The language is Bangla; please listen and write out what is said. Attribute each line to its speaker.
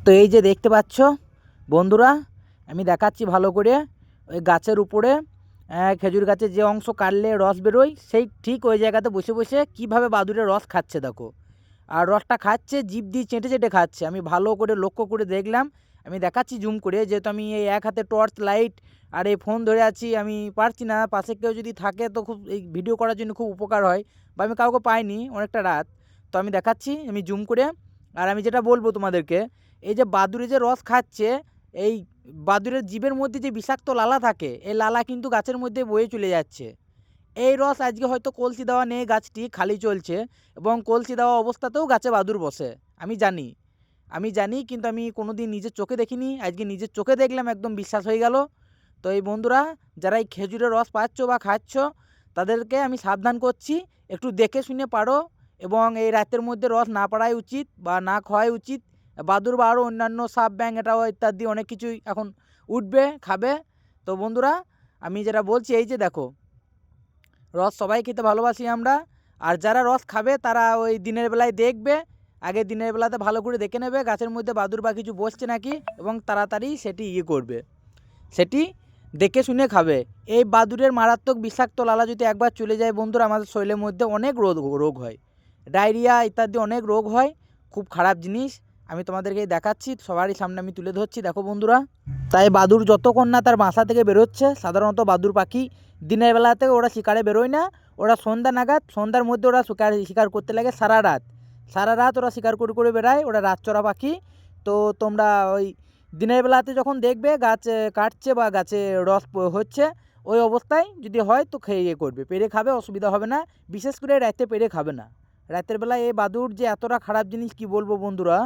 Speaker 1: তো এই যে দেখতে পাচ্ছ বন্ধুরা, আমি দেখাচ্ছি ভালো করে। ওই গাছের উপরে খেজুর গাছের যে অংশ কাটলে রস বেরোয়, সেই ঠিক ওই জায়গাতে বসে বসে কীভাবে বাদুড়ের রস খাচ্ছে দেখো। আর রসটা খাচ্ছে জিভ দিয়ে চেটে চেটে খাচ্ছে। আমি ভালো করে লক্ষ্য করে দেখলাম। আমি দেখাচ্ছি জুম করে, যেহেতু আমি এই এক হাতে টর্চ লাইট আর এই ফোন ধরে আছি, আমি পারছি না। পাশে কেউ যদি থাকে তো খুব এই ভিডিও করার জন্য খুব উপকার হয়, বা আমি কাউকে পাইনি অনেকটা রাত। তো আমি দেখাচ্ছি আমি জুম করে। আর আমি যেটা বলবো তোমাদেরকে, এই যে বাদুড়ে যে রস খাচ্ছে, এই বাদুড়ের জীবের মধ্যে যে বিষাক্ত লালা থাকে, এই লালা কিন্তু গাছের মধ্যে বয়ে চলে যাচ্ছে। এই রস আজকে হয়তো কলসি দেওয়া নেই, গাছটি খালি চলছে, এবং কলসি দেওয়া অবস্থাতেও গাছে বাদুড় বসে। আমি জানি কিন্তু আমি কোনো দিন নিজের চোখে দেখিনি, আজকে নিজের চোখে দেখলাম, একদম বিশ্বাস হয়ে গেল। তো এই বন্ধুরা, যারা এই খেজুরের রস পাচ্ছ বা খাচ্ছ, তাদেরকে আমি সাবধান করছি, একটু দেখে শুনে পারো, এবং এই রাতের মধ্যে রস না পাড়াই উচিত বা না খাওয়াই উচিত। বাদুড় বা আরও অন্যান্য সাপ ব্যাঙ এটাও ইত্যাদি অনেক কিছুই এখন উঠবে, খাবে। তো বন্ধুরা, আমি যেটা বলছি, এই যে দেখো, রস সবাই খেতে ভালোবাসি আমরা। আর যারা রস খাবে তারা ওই দিনের বেলায় দেখবে, আগে দিনের বেলাতে ভালো করে দেখে নেবে গাছের মধ্যে বাদুড় বা কিছু বসছে নাকি, এবং তাড়াতাড়ি সেটি করবে, সেটি দেখে শুনে খাবে। এই বাদুড়ের মারাত্মক বিষাক্ত লালা যদি একবার চলে যায় বন্ধুরা, আমাদের শরীরের মধ্যে অনেক রোগ হয়, ডায়রিয়া ইত্যাদি অনেক রোগ হয়, খুব খারাপ জিনিস। আমি তোমাদেরকে দেখাচ্ছি, সবারই সামনে আমি তুলে ধরছি, দেখো বন্ধুরা। তাই বাদুড় যতক্ষণ না তার বাসা থেকে বেরোচ্ছে, সাধারণত বাদুড় পাখি দিনের বেলাতে ওরা শিকারে বেরোয় না। ওরা সন্ধ্যা নাগাদ, সন্ধ্যার মধ্যে ওরা শিকার করতে লাগে সারা রাত ওরা শিকার করে বেড়ায়, ওরা রাতচরা পাখি। তো তোমরা ওই দিনের বেলাতে যখন দেখবে গাছ কাটছে বা গাছে রস হচ্ছে, ওই অবস্থায় যদি হয় তো খেয়ে করবে, পেরে খাবে, অসুবিধা হবে না। বিশেষ করে রাতে পেরে খাবে না। রাতের বেলায় এই বাদুড় যে এতটা খারাপ জিনিস কি বলবো বন্ধুরা।